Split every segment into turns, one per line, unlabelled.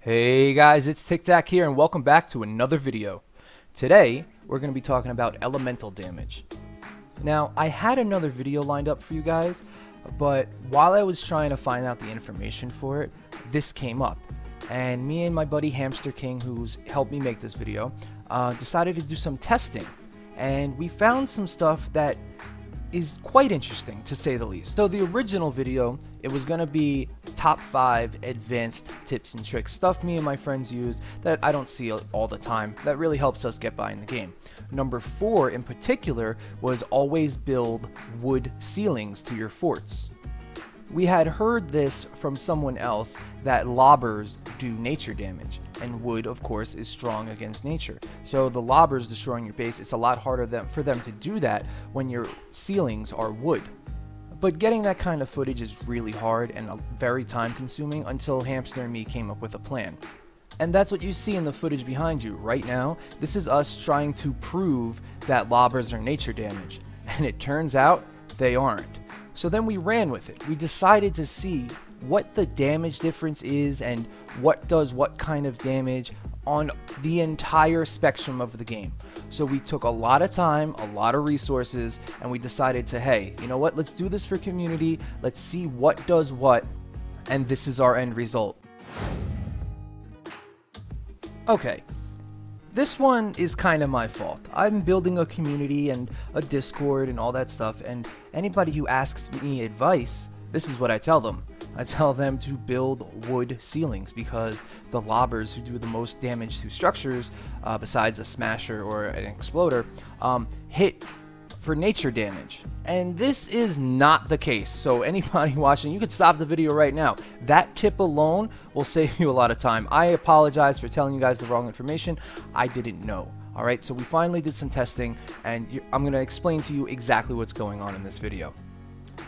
Hey guys, it's TikTak here and welcome back to another video. Today, we're going to be talking about elemental damage. Now, I had another video lined up for you guys, but while I was trying to find out the information for it, this came up. And me and my buddy Hamster King, who's helped me make this video, decided to do some testing. And we found some stuff that is quite interesting, to say the least. So the original video, it was going to be top 5 advanced tips and tricks, stuff me and my friends use that I don't see all the time that really helps us get by in the game. Number 4 in particular was always build wood ceilings to your forts. We had heard this from someone else that lobbers do nature damage, and wood of course is strong against nature. So the lobbers destroying your base, it's a lot harder for them to do that when your ceilings are wood. But getting that kind of footage is really hard and very time consuming until Hamster and me came up with a plan. And that's what you see in the footage behind you right now. This is us trying to prove that lobbers are nature damage, and it turns out they aren't. So then we ran with it. We decided to see what the damage difference is and what does what kind of damage on the entire spectrum of the game. So we took a lot of time, a lot of resources, and we decided to, hey, you know what, let's do this for community, let's see what does what, and this is our end result. Okay. This one is kind of my fault. I'm building a community and a Discord and all that stuff, and anybody who asks me advice, this is what I tell them. I tell them to build wood ceilings because the lobbers who do the most damage to structures, besides a smasher or an exploder, hit for nature damage. And this is not the case. So anybody watching, you could stop the video right now. That tip alone will save you a lot of time. I apologize for telling you guys the wrong information. I didn't know. Alright, so we finally did some testing, and I'm going to explain to you exactly what's going on in this video.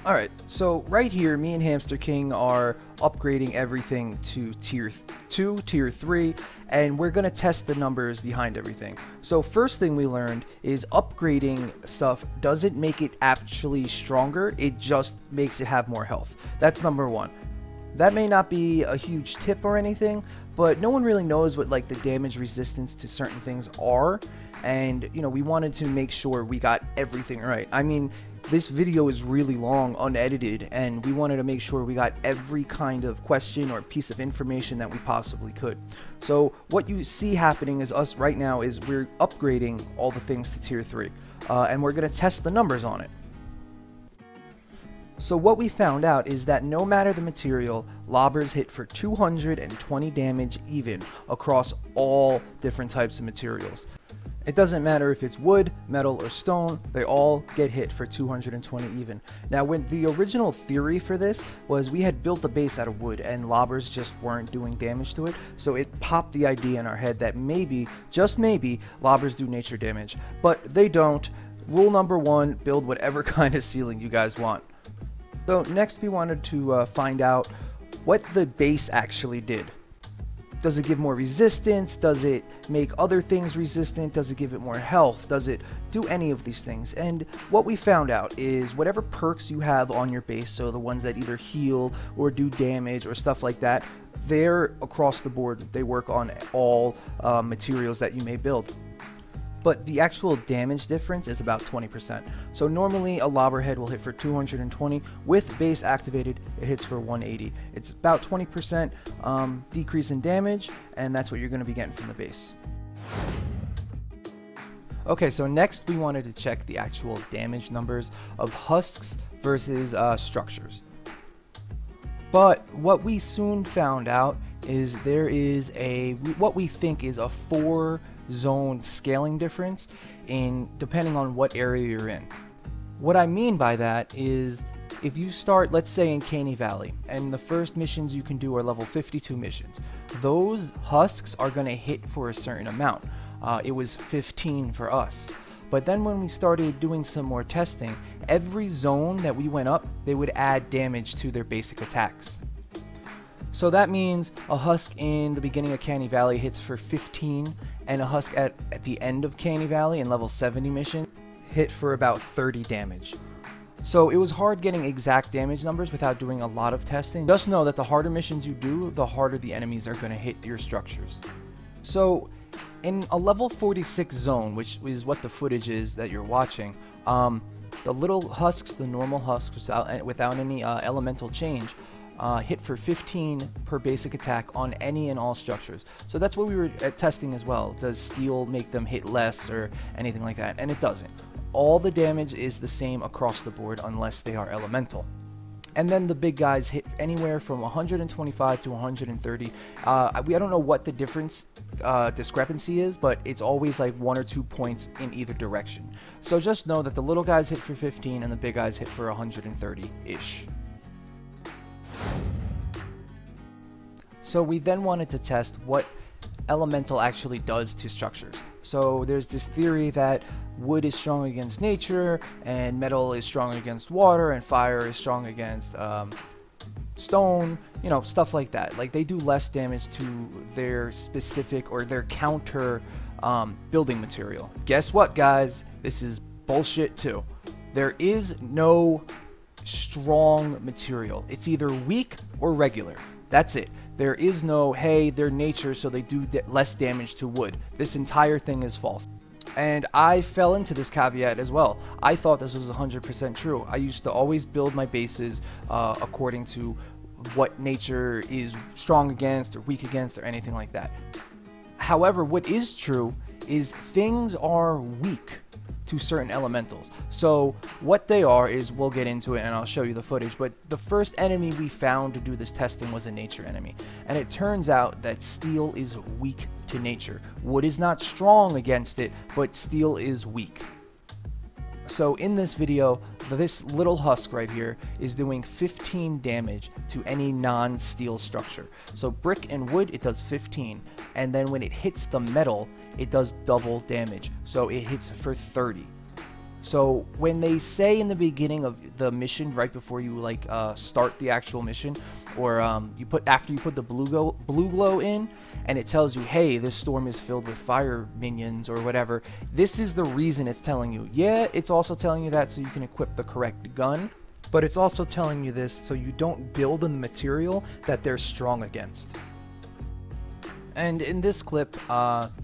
Alright, so right here, me and Hamster King are upgrading everything to tier 2, tier 3, and we're going to test the numbers behind everything. So first thing we learned is upgrading stuff doesn't make it actually stronger, it just makes it have more health. That's number 1. That may not be a huge tip or anything, but no one really knows what like the damage resistance to certain things are, and you know, we wanted to make sure we got everything right. I mean, this video is really long, unedited, and we wanted to make sure we got every kind of question or piece of information that we possibly could. So what you see happening is us right now is we're upgrading all the things to tier 3, and we're going to test the numbers on it. So what we found out is that no matter the material, lobbers hit for 220 damage even across all different types of materials. It doesn't matter if it's wood, metal, or stone, they all get hit for 220 even. Now, when the original theory for this was we had built the base out of wood and lobbers just weren't doing damage to it, so it popped the idea in our head that maybe, just maybe, lobbers do nature damage. But they don't. Rule number 1, build whatever kind of ceiling you guys want. So next we wanted to find out what the base actually did. Does it give more resistance? Does it make other things resistant? Does it give it more health? Does it do any of these things? And what we found out is whatever perks you have on your base, so the ones that either heal or do damage or stuff like that, they're across the board. They work on all materials that you may build. But the actual damage difference is about 20%. So normally a lobber head will hit for 220. With base activated, it hits for 180. It's about 20% decrease in damage, and that's what you're going to be getting from the base. Okay, so next we wanted to check the actual damage numbers of Husks versus Structures. But what we soon found out is there is what we think is a 4 zone scaling difference depending on what area you're in. What I mean by that is if you start, let's say, in Canny Valley, and the first missions you can do are level 52 missions, those husks are going to hit for a certain amount. It was 15 for us. But then when we started doing some more testing, every zone that we went up, they would add damage to their basic attacks. So that means a husk in the beginning of Canny Valley hits for 15, and a husk at the end of Canny Valley in level 70 mission hit for about 30 damage. So it was hard getting exact damage numbers without doing a lot of testing. Just know that the harder missions you do, the harder the enemies are going to hit your structures. So in a level 46 zone, which is what the footage is that you're watching, the little husks, the normal husks without any elemental change, hit for 15 per basic attack on any and all structures. So that's what we were testing as well. Does steel make them hit less or anything like that? And it doesn't. All the damage is the same across the board unless they are elemental. And then the big guys hit anywhere from 125 to 130. I don't know what the discrepancy is, but it's always like 1 or 2 points in either direction. So just know that the little guys hit for 15 and the big guys hit for 130-ish. So we then wanted to test what elemental actually does to structures. So there's this theory that wood is strong against nature, and metal is strong against water, and fire is strong against stone, you know, stuff like that. Like, they do less damage to their specific or their counter building material. Guess what, guys? This is bullshit too. There is no strong material. It's either weak or regular. That's it. There is no, hey, they're nature, so they do less damage to wood. This entire thing is false. And I fell into this caveat as well. I thought this was 100% true. I used to always build my bases according to what nature is strong against or weak against or anything like that. However, what is true is things are weak to certain elementals. So what they are is, we'll get into it and I'll show you the footage, but the first enemy we found to do this testing was a nature enemy. And it turns out that steel is weak to nature. Wood is not strong against it, but steel is weak. So in this video, this little husk right here is doing 15 damage to any non-steel structure. So brick and wood, it does 15, and then when it hits the metal, it does double damage. So it hits for 30. So when they say in the beginning of the mission, right before you start the actual mission, or after you put the blue glow in, and it tells you, hey, this storm is filled with fire minions or whatever, this is the reason it's telling you. Yeah, it's also telling you that so you can equip the correct gun, but it's also telling you this so you don't build in the material that they're strong against. And in this clip,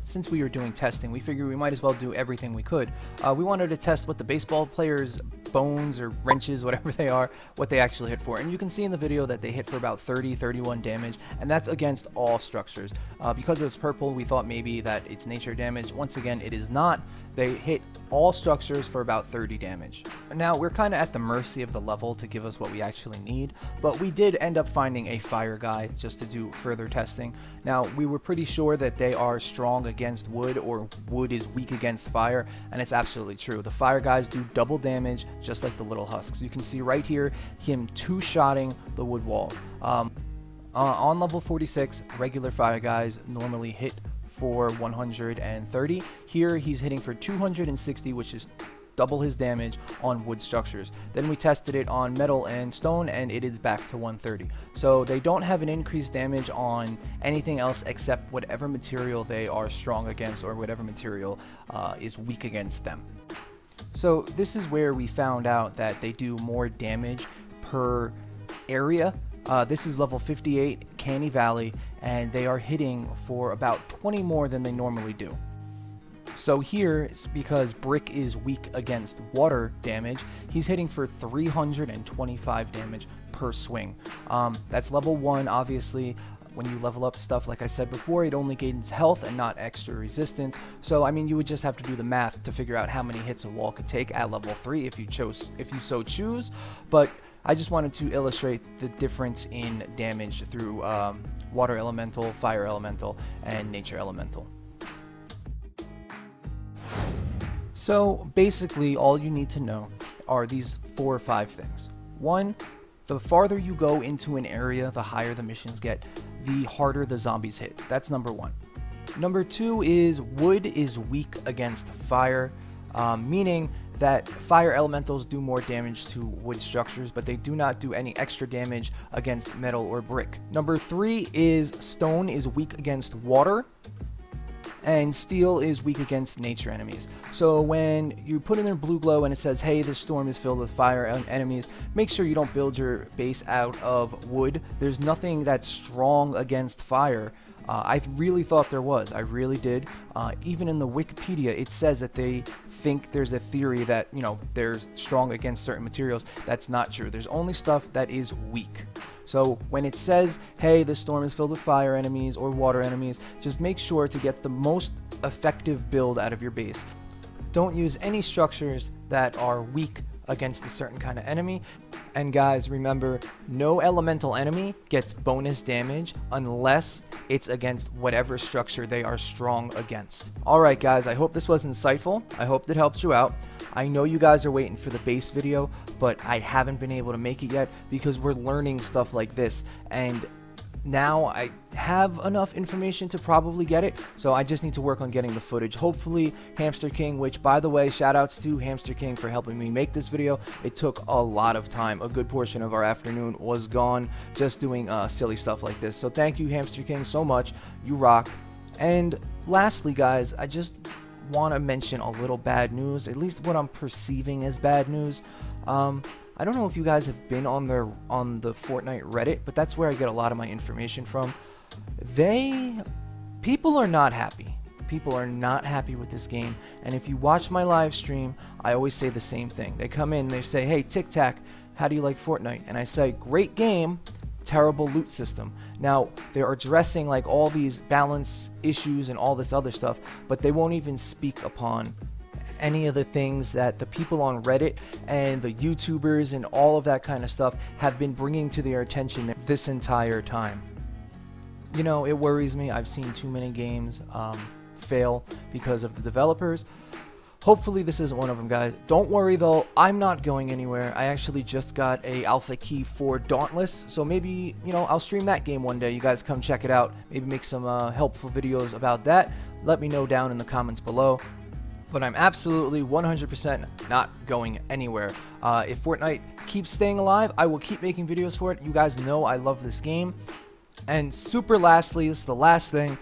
since we were doing testing, we figured we might as well do everything we could. We wanted to test what the baseball players' bones or wrenches, whatever they are, what they actually hit for. And you can see in the video that they hit for about 31 damage, and that's against all structures. Because it's purple, we thought maybe that it's nature damage. Once again, it is not. They hit all structures for about 30 damage. Now, we're kind of at the mercy of the level to give us what we actually need, but we did end up finding a fire guy just to do further testing. Now, we were pretty sure that they are strong against wood, or wood is weak against fire, and it's absolutely true. The fire guys do double damage, just like the little husks. You can see right here, him two-shotting the wood walls. On level 46, regular fire guys normally hit for 130. Here he's hitting for 260, which is double his damage on wood structures. Then we tested it on metal and stone, and it is back to 130. So they don't have an increased damage on anything else except whatever material they are strong against, or whatever material is weak against them. So this is where we found out that they do more damage per area. This is level 58, Canny Valley, and they are hitting for about 20 more than they normally do. So here, because brick is weak against water damage, he's hitting for 325 damage per swing. That's level 1, obviously. When you level up stuff, like I said before, it only gains health and not extra resistance. So I mean, you would just have to do the math to figure out how many hits a wall could take at level 3 if you so choose. But I just wanted to illustrate the difference in damage through water elemental, fire elemental, and nature elemental. So basically, all you need to know are these 4 or 5 things. 1, the farther you go into an area, the higher the missions get, the harder the zombies hit. That's number 1. Number 2 is wood is weak against fire, meaning that fire elementals do more damage to wood structures, but they do not do any extra damage against metal or brick. Number 3 is stone is weak against water. and steel is weak against nature enemies. So when you put in their blue glow and it says, hey, this storm is filled with fire enemies, make sure you don't build your base out of wood. There's nothing that's strong against fire. I really thought there was. I really did. Even in the Wikipedia, it says that they think there's a theory that, you know, they're strong against certain materials. That's not true. There's only stuff that is weak. So when it says, hey, this storm is filled with fire enemies or water enemies, just make sure to get the most effective build out of your base. Don't use any structures that are weak against a certain kind of enemy. And guys, remember, no elemental enemy gets bonus damage unless it's against whatever structure they are strong against. Alright guys, I hope this was insightful. I hope that helps you out. I know you guys are waiting for the base video, but I haven't been able to make it yet because we're learning stuff like this, and now I have enough information to probably get it, so I just need to work on getting the footage. Hopefully Hamster King, which by the way, shout outs to Hamster King for helping me make this video. It took a lot of time. A good portion of our afternoon was gone just doing silly stuff like this. So thank you, Hamster King, so much. You rock. And lastly guys, I just want to mention a little bad news, at least what I'm perceiving as bad news. I don't know if you guys have been on the Fortnite Reddit, but that's where I get a lot of my information from. People are not happy. People are not happy with this game, and if you watch my live stream, I always say the same thing. They come in, they say, hey, TikTak, how do you like Fortnite? And I say, great game, terrible loot system. Now, they're addressing like all these balance issues and all this other stuff, but they won't even speak upon any of the things that the people on Reddit and the YouTubers and all of that kind of stuff have been bringing to their attention this entire time. You know, it worries me. I've seen too many games fail because of the developers. Hopefully this isn't one of them, guys. Don't worry though, I'm not going anywhere. I actually just got a alpha key for Dauntless, so maybe, you know, I'll stream that game one day. You guys come check it out. Maybe make some helpful videos about that. Let me know down in the comments below. But I'm absolutely 100% not going anywhere. If Fortnite keeps staying alive, I will keep making videos for it. You guys know I love this game. And super lastly, this is the last thing,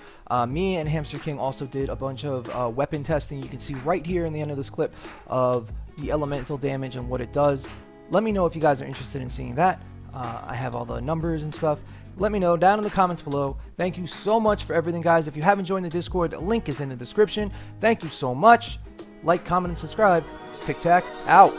me and Hamster King also did a bunch of weapon testing. You can see right here in the end of this clip of the elemental damage and what it does. Let me know if you guys are interested in seeing that. I have all the numbers and stuff. Let me know down in the comments below. Thank you so much for everything, guys. If you haven't joined the Discord, the link is in the description. Thank you so much. Like, comment, and subscribe. TikTak out.